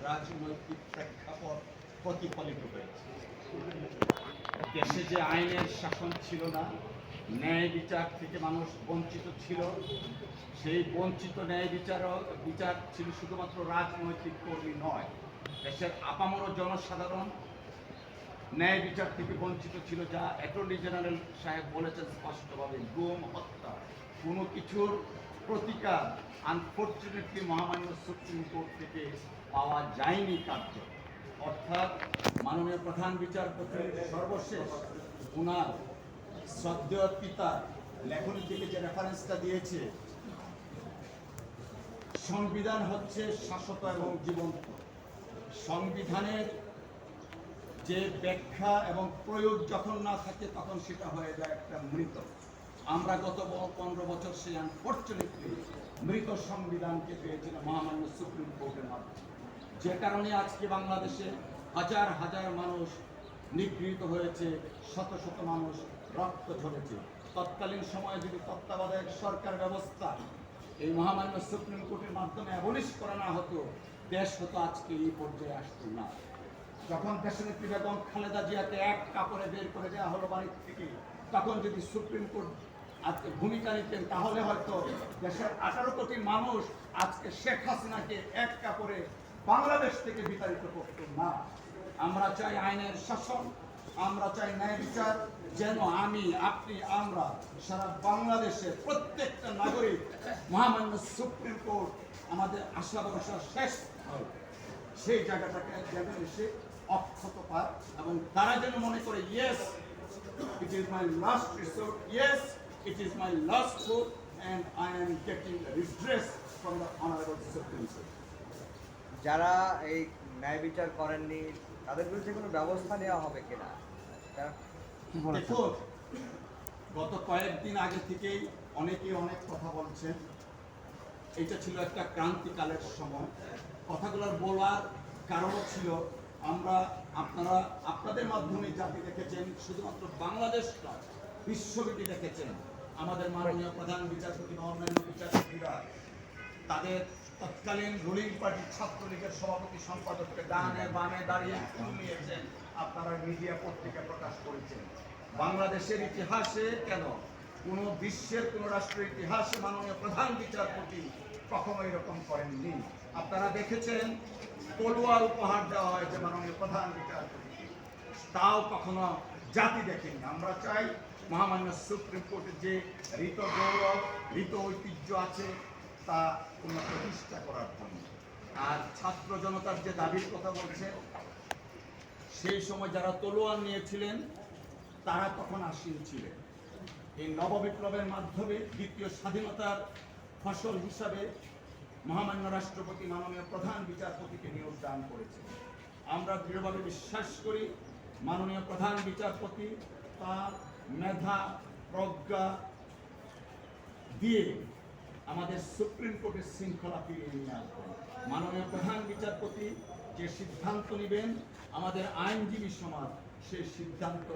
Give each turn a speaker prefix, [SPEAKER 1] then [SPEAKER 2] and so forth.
[SPEAKER 1] রাজনৈতিক প্রেক্ষাপট প্রতিফলিত হয়েছে। দেশে যে আইনের শাসন ছিল না, ন্যায় বিচার থেকে মানুষ বঞ্চিত ছিল, সেই বঞ্চিত ন্যায় বিচার ছিল শুধুমাত্র রাজনৈতিক কর্মী নয়, দেশের আপামর জনসাধারণ ন্যায় বিচার থেকে বঞ্চিত ছিল, যা অ্যাটর্নি জেনারেল সাহেব বলেছেন স্পষ্টভাবে। গুম, হত্যা, কোনো কিছুর প্রতিকার আনফর্চুনেটলি মহামান্য সুপ্রিম কোর্ট থেকে পাওয়া যায়নি কার্য। অর্থাৎ মাননীয় প্রধান বিচারপতির সর্বশেষ ওনার শ্রদ্ধেয় পিতা লেখনী থেকে যে রেফারেন্সটা দিয়েছে, সংবিধান হচ্ছে শাশ্বত এবং জীবন্ত। সংবিধানের যে ব্যাখ্যা এবং প্রয়োগ যখন না থাকে তখন সেটা হয়ে যায় একটা মৃত। আমরা গত 15 বছর সেই আনফর্চুনেটলি মৃত সংবিধানকে পেয়েছিলাম মহামান্য সুপ্রিম কোর্টের মাধ্যমে, যে কারণে আজকে বাংলাদেশে হাজার হাজার মানুষ নিগৃহীত হয়েছে, শত শত মানুষ রক্ত ঝরেছে। তৎকালীন সময়ে যদি তত্ত্বাবধায়ক সরকার ব্যবস্থা এই মহামান্য সুপ্রিম কোর্টের মাধ্যমে অ্যাবলিশ করা না হতো, দেশ হতো আজকে এই পর্যায়ে আসতো না। যখন দেশনেত্রী বেগম খালেদা জিয়াকে এক কাপড়ে বের করে দেওয়া হলো বাড়ি থেকে, তখন যদি সুপ্রিম কোর্ট আজকে ভূমিকা নিতেন, তাহলে হয়তো দেশের 18 কোটি মানুষ আজকে শেখ হাসিনাকে এক কাপড়ে বাংলাদেশ থেকে বিতাড়িত করত না। আমরা চাই আইনের শাসন, আমরা চাই ন্যায় বিচার, যেন আমি, আপনি, আমরা সারা বাংলাদেশের প্রত্যেকটা নাগরিক মহামান্য সুপ্রিম কোর্ট আমাদের আশা ভরসা শেষ হয়, সেই জায়গাটাকে যেন এসে অক্ষত পায় এবং তারা যেন মনে করে yes, it is my last resort, yes, it is my last hope, and I am getting redress from the Honorable Supreme Court.
[SPEAKER 2] যারা এই ন্যায় বিচার করেননি তাদের বিরুদ্ধে কোনো ব্যবস্থা নেওয়া হবে কিনা?
[SPEAKER 1] দেখুন, গত কয়েকদিন আগে থেকেই অনেকে অনেক কথা বলছেন। এটা ছিল একটা ক্রান্তিকালের সময়। কথাগুলোর বলার কারণও ছিল আপনাদের মাধ্যমে জাতি দেখেছেন, শুধুমাত্র বাংলাদেশ নয়, বিশ্বব্যাপী দেখেছেন আমাদের মাননীয় প্রধান বিচারপতি বা অন্যান্য বিচারপতিরা তাদের তৎকালীন রুলিং পার্টি ছাত্রলীগের সভাপতি সম্পাদককে ডানে বামে দাঁড়িয়ে নিয়েছেন। আপনারা মিডিয়া পত্রিকা প্রকাশ করেছেন। বাংলাদেশের ইতিহাসে কেন, কোনো বিশ্বের কোনো রাষ্ট্রের ইতিহাসে মাননীয় প্রধান বিচারপতি কখনো এরকম করেননি। আপনারা দেখেছেন তলোয়ার উপহার দেওয়া হয়েছে মাননীয় প্রধান বিচারপতিকে, তাও কখনো জাতি দেখেনি। আমরা চাই মহামান্য সুপ্রিম কোর্টের যে ঋত গৌরব, ঋত ঐতিহ্য আছে তা পুনঃপ্রতিষ্ঠা করার জন্য। আর ছাত্র জনতার যে দাবির কথা বলছেন, সেই সময় যারা তলোয়ার নিয়েছিলেন তারা তখন আসীন ছিলেন। এই নববিপ্লবের মাধ্যমে দ্বিতীয় স্বাধীনতার ফসল হিসাবে মহামান্য রাষ্ট্রপতি মাননীয় প্রধান বিচারপতিকে নিয়োগ দান করেছেন। আমরা দৃঢ়ভাবে বিশ্বাস করি মাননীয় প্রধান বিচারপতি তার মেধা প্রজ্ঞা দিয়ে আমাদের সুপ্রিম কোর্টের শৃঙ্খলা ফিরিয়ে নিয়ে আসবেন। মাননীয় প্রধান বিচারপতি যে সিদ্ধান্ত নেবেন, আমাদের আইনজীবী সমাজ সেই সিদ্ধান্ত